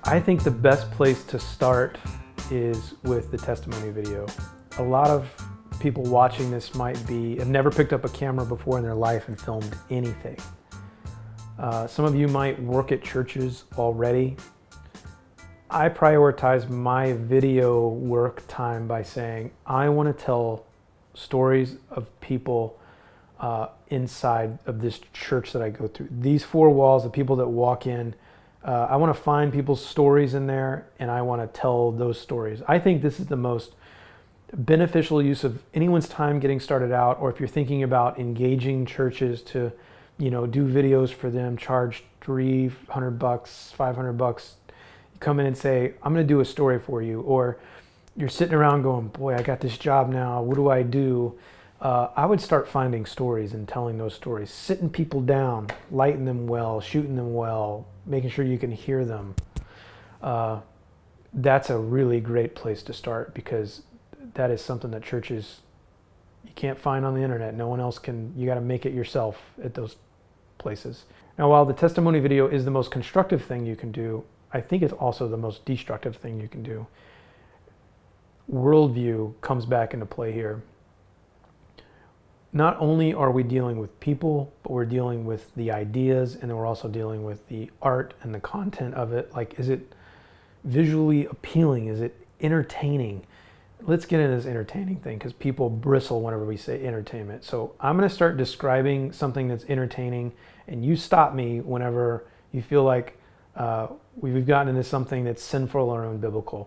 I think the best place to start is with the testimony video. A lot of people watching this have never picked up a camera before in their life and filmed anything. Some of you might work at churches already. I prioritize my video work time by saying, I want to tell stories of people inside of this church that I go through. These four walls, the people that walk in, I want to find people's stories in there, and I want to tell those stories. I think this is the most beneficial use of anyone's time getting started out, or if you're thinking about engaging churches to, do videos for them, charge $300, $500. You come in and say, I'm going to do a story for you. Or you're sitting around going, boy, I got this job now. What do I do? I would start finding stories and telling those stories, sitting people down, lighting them well, shooting them well, making sure you can hear them. That's a really great place to start, because that is something that churches, you can't find on the internet. No one else can. You got to make it yourself at those places. Now, while the testimony video is the most constructive thing you can do, I think it's also the most destructive thing you can do. Worldview comes back into play here. Not only are we dealing with people, but we're dealing with the ideas, and then we're also dealing with the art and the content of it. Like, is it visually appealing? Is it entertaining? Let's get into this entertaining thing, because people bristle whenever we say entertainment. So I'm going to start describing something that's entertaining, and you stop me whenever you feel like we've gotten into something that's sinful or unbiblical.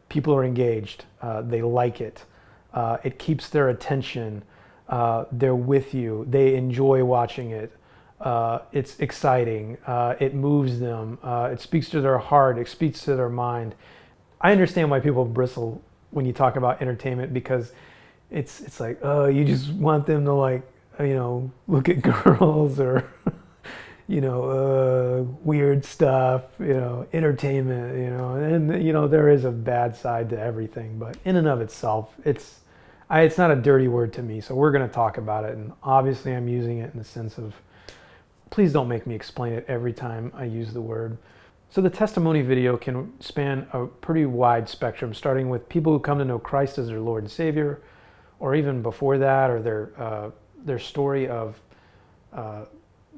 People are engaged. They like it. It keeps their attention. They're with you. They enjoy watching it. It's exciting. It moves them. It speaks to their heart. It speaks to their mind. I understand why people bristle when you talk about entertainment, because it's like, oh, you just want them to look at girls or weird stuff, entertainment, and there is a bad side to everything, but in and of itself, it's not a dirty word to me. So we're going to talk about it, and obviously I'm using it in the sense of, please don't make me explain it every time I use the word. So the testimony video can span a pretty wide spectrum, starting with people who come to know Christ as their Lord and Savior, or even before that, or their story of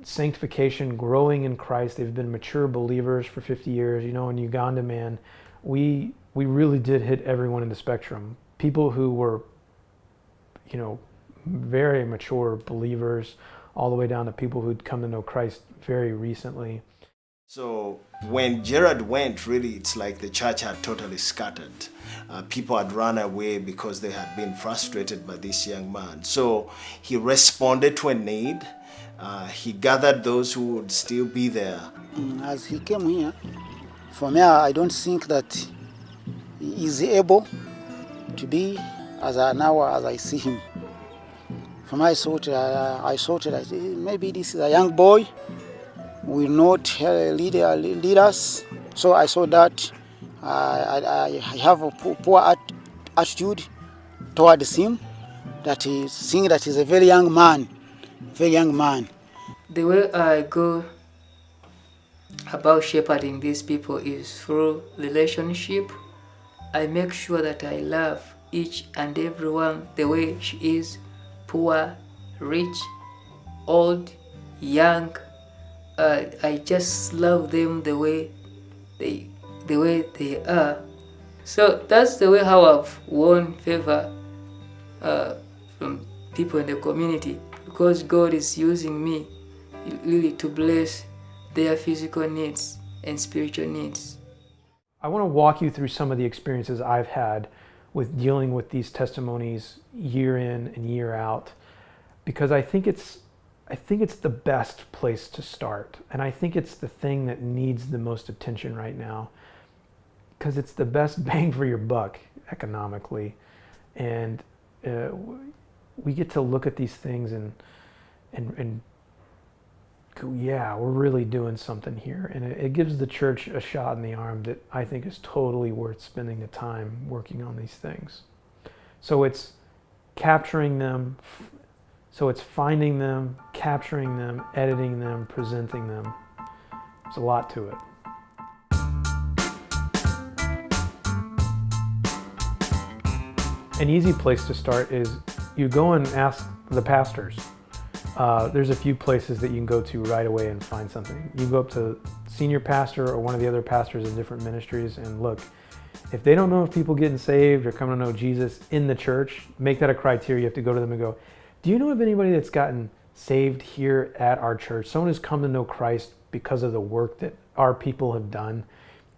sanctification, growing in Christ. They've been mature believers for 50 years. In Uganda, man, we really did hit everyone in the spectrum. People who were, very mature believers, all the way down to people who'd come to know Christ very recently. So when Gerard went, really, it's like the church had totally scattered. People had run away because they had been frustrated by this young man. So he responded to a need. He gathered those who would still be there. As he came here, for me, I don't think that he is able to be as I see him. From I thought that maybe this is a young boy, will not lead us. So I saw that I have a poor attitude towards him, that he's seeing that he's a very young man. The way I go about shepherding these people is through relationship. I make sure that I love each and everyone the way she is, poor, rich, old, young. I just love them the way they are. So that's the way how I've won favor from people in the community, because God is using me really to bless their physical needs and spiritual needs. I want to walk you through some of the experiences I've had with dealing with these testimonies year in and year out, because I think it's the best place to start. And I think it's the thing that needs the most attention right now, because it's the best bang for your buck economically. And we get to look at these things and go, yeah, we're really doing something here. And it gives the church a shot in the arm that I think is totally worth spending the time working on these things. So it's capturing them. So it's finding them, capturing them, editing them, presenting them. There's a lot to it. An easy place to start is you go and ask the pastors. There's a few places that you can go to right away and find something. You go up to senior pastor or one of the other pastors in different ministries and look. If they don't know if people getting saved or coming to know Jesus in the church, make that a criteria. You have to go to them and go, do you know of anybody that's gotten saved here at our church? Someone who's come to know Christ because of the work that our people have done.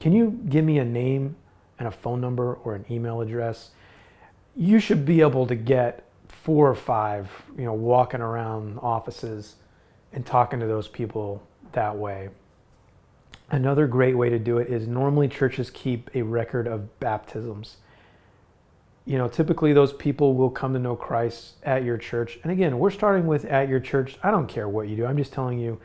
Can you give me a name and a phone number or an email address? You should be able to get 4 or 5, walking around offices and talking to those people that way. Another great way to do it is normally churches keep a record of baptisms. Typically those people will come to know Christ at your church. And again, we're starting with at your church. I don't care what you do. I'm just telling you,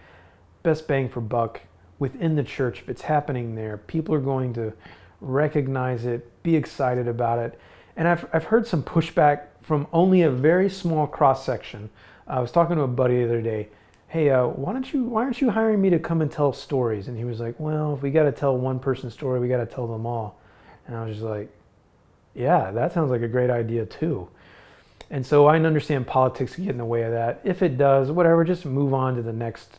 best bang for buck within the church. If it's happening there, people are going to recognize it, be excited about it. And I've heard some pushback from only a very small cross section. I was talking to a buddy the other day. Hey, why aren't you hiring me to come and tell stories? And he was like, well, if we got to tell one person's story, we got to tell them all. And I was just like, yeah, that sounds like a great idea too. And so I understand politics can get in the way of that. If it does, whatever, just move on to the next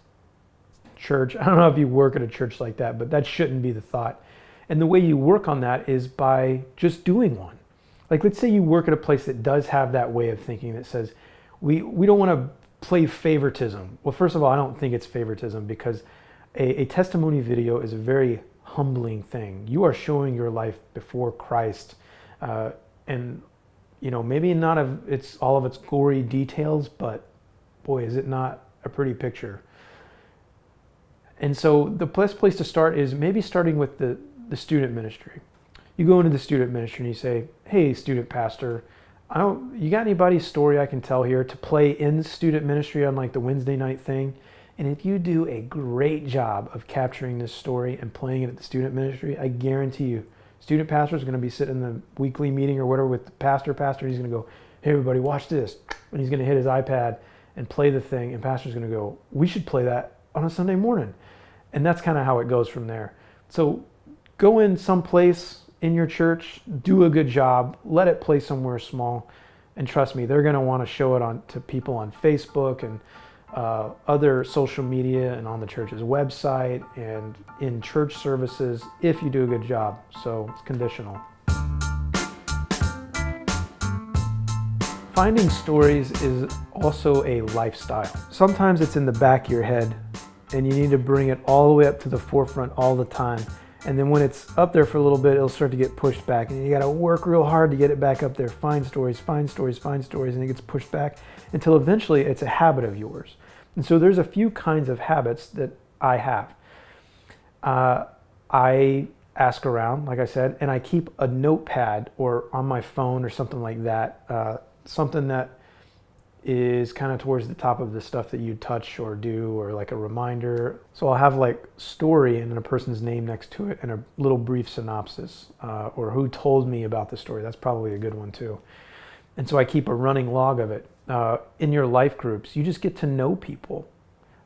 church. I don't know if you work at a church like that, but that shouldn't be the thought. And the way you work on that is by just doing one. Like, let's say you work at a place that does have that way of thinking that says, we don't want to play favoritism. Well, first of all, I don't think it's favoritism, because a testimony video is a very humbling thing. You are showing your life before Christ, and maybe not it's all of its gory details, but boy, is it not a pretty picture. And so the best place to start is maybe starting with the student ministry. You go into the student ministry and you say, hey, student pastor, you got anybody's story I can tell here to play in student ministry on like the Wednesday night thing? And if you do a great job of capturing this story and playing it at the student ministry, I guarantee you, student pastor is going to be sitting in the weekly meeting or whatever with the pastor. He's going to go, hey, everybody, watch this. And he's going to hit his iPad and play the thing. And pastor's going to go, we should play that on a Sunday morning. And that's kind of how it goes from there. So go in someplace in your church, do a good job, let it play somewhere small, and trust me, they're going to want to show it to people on Facebook and other social media and on the church's website and in church services if you do a good job. So it's conditional. Finding stories is also a lifestyle. Sometimes it's in the back of your head and you need to bring it all the way up to the forefront all the time. And then when it's up there for a little bit, it'll start to get pushed back. And you got to work real hard to get it back up there. Find stories, and it gets pushed back until eventually it's a habit of yours. And so there's a few kinds of habits that I have. I ask around, like I said, and I keep a notepad or on my phone or something like that, something that is kind of towards the top of the stuff that you touch or do, or like a reminder. So I'll have like story and then a person's name next to it and a little brief synopsis, or who told me about the story. That's probably a good one too. And so I keep a running log of it. In your life groups, you just get to know people.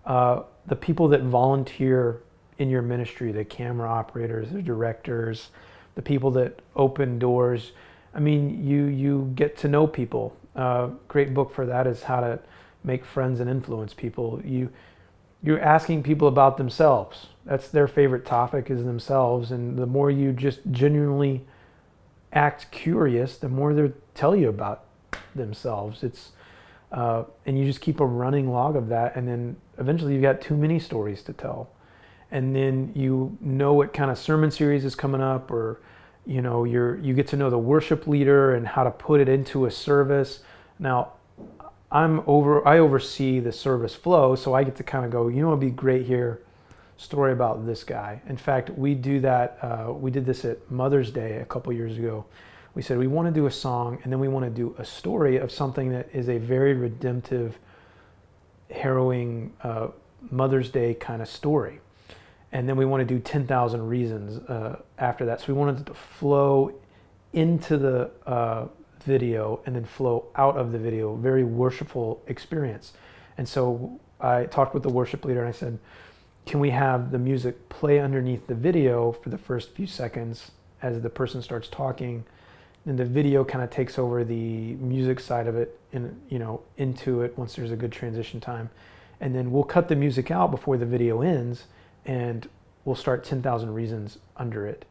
The people that volunteer in your ministry, the camera operators, the directors, the people that open doors. I mean, you get to know people. Great book for that is How to Make Friends and Influence People. You're asking people about themselves. That's their favorite topic, is themselves. And the more you just genuinely act curious, the more they'll tell you about themselves. And you just keep a running log of that. And then eventually you've got too many stories to tell. And then you know what kind of sermon series is coming up, or you get to know the worship leader and how to put it into a service. Now, I oversee the service flow, so I get to kind of go, it'd be great here, story about this guy. In fact, we do that. We did this at Mother's Day a couple years ago. We said we want to do a song, and then we want to do a story of something that is a very redemptive, harrowing Mother's Day kind of story. And then we want to do 10,000 Reasons after that. So we wanted it to flow into the video and then flow out of the video. Very worshipful experience. And so I talked with the worship leader and I said, can we have the music play underneath the video for the first few seconds as the person starts talking? and the video kind of takes over the music side of it, and into it once there's a good transition time, and then we'll cut the music out before the video ends, and we'll start 10,000 Reasons under it.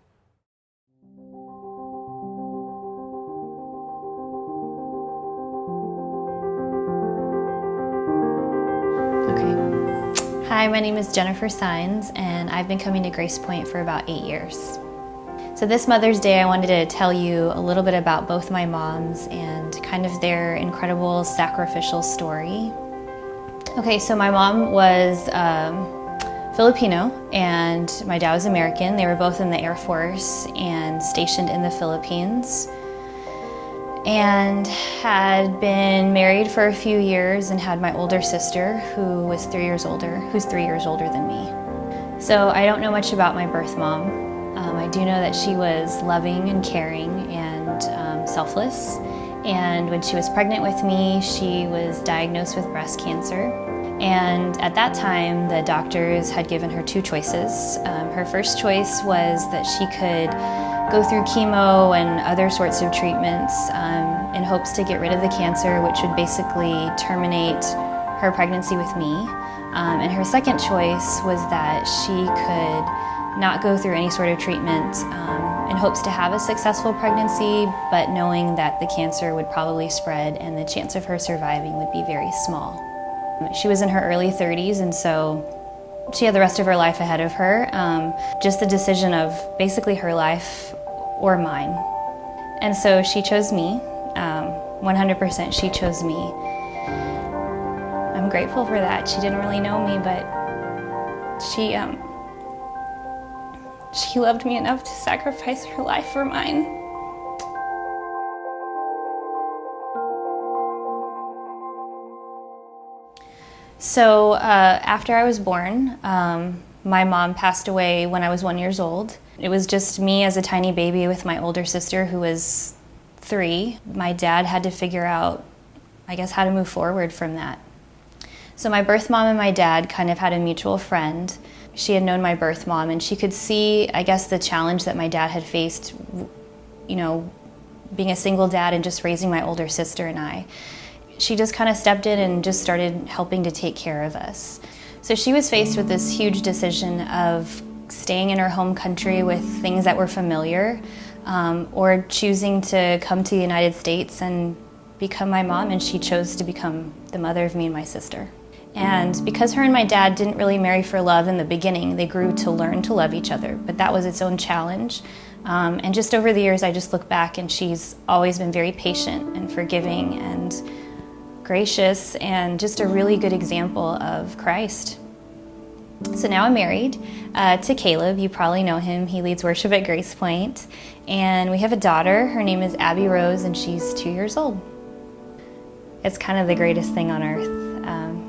Hi, my name is Jennifer Sines, and I've been coming to Grace Point for about 8 years. So this Mother's Day, I wanted to tell you a little bit about both my moms and kind of their incredible sacrificial story. Okay, so my mom was Filipino and my dad was American. They were both in the Air Force and stationed in the Philippines, and had been married for a few years and had my older sister who's 3 years older than me. So I don't know much about my birth mom. I do know that she was loving and caring and selfless. And when she was pregnant with me, she was diagnosed with breast cancer. And at that time, the doctors had given her two choices. Her first choice was that she could go through chemo and other sorts of treatments in hopes to get rid of the cancer, which would basically terminate her pregnancy with me. And her second choice was that she could not go through any sort of treatment in hopes to have a successful pregnancy, but knowing that the cancer would probably spread and the chance of her surviving would be very small. She was in her early 30s, and so she had the rest of her life ahead of her. Just the decision of basically her life or mine. And so she chose me. 100% she chose me. I'm grateful for that. She didn't really know me, but she loved me enough to sacrifice her life for mine. So after I was born, my mom passed away when I was 1 year old. It was just me as a tiny baby with my older sister who was 3. My dad had to figure out, I guess, how to move forward from that. So my birth mom and my dad kind of had a mutual friend. She had known my birth mom, and she could see, I guess, the challenge that my dad had faced, being a single dad and just raising my older sister and I. She just kind of stepped in and just started helping to take care of us. So she was faced with this huge decision of staying in her home country with things that were familiar, or choosing to come to the United States and become my mom, and she chose to become the mother of me and my sister. And because her and my dad didn't really marry for love in the beginning, they grew to learn to love each other, but that was its own challenge. And just over the years, I just look back and she's always been very patient and forgiving and gracious and just a really good example of Christ. So now I'm married to Caleb. You probably know him. He leads worship at Grace Point. And we have a daughter. Her name is Abby Rose, and she's 2 years old. It's kind of the greatest thing on earth.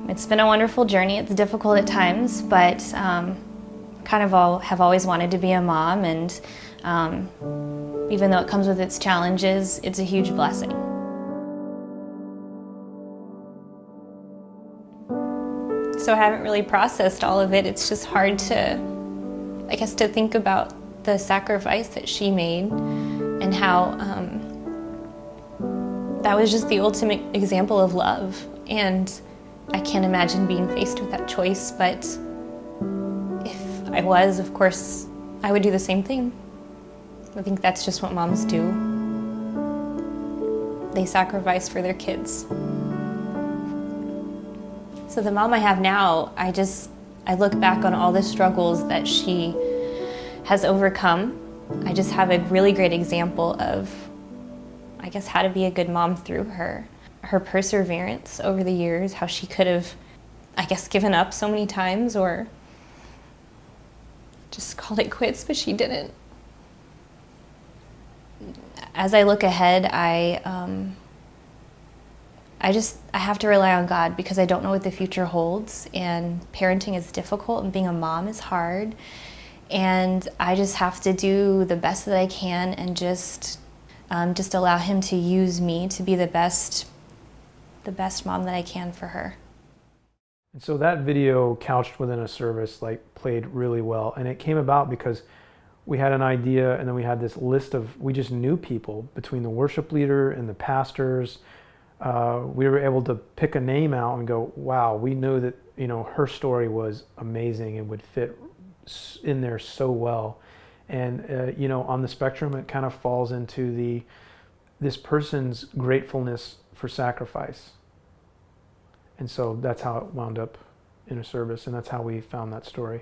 It's been a wonderful journey. It's difficult at times, but have always wanted to be a mom, and even though it comes with its challenges, it's a huge blessing. So I haven't really processed all of it. It's just hard to, I guess, to think about the sacrifice that she made and how that was just the ultimate example of love. And I can't imagine being faced with that choice, but if I was, of course, I would do the same thing. I think that's just what moms do. They sacrifice for their kids. So the mom I have now, I look back on all the struggles that she has overcome. I just have a really great example of, I guess, how to be a good mom through her. Her perseverance over the years, how she could have, I guess, given up so many times or just called it quits, but she didn't. As I look ahead, I have to rely on God because I don't know what the future holds, and parenting is difficult and being a mom is hard, and I just have to do the best that I can and just allow him to use me to be the best mom that I can for her. And so that video, couched within a service, played really well, and it came about because we had an idea, and then we had this list of, we just knew people between the worship leader and the pastors. We were able to pick a name out and go, wow, we know that, you know, her story was amazing and would fit in there so well. And, you know, on the spectrum, it kind of falls into this person's gratefulness for sacrifice. And so that's how it wound up in a service, and that's how we found that story.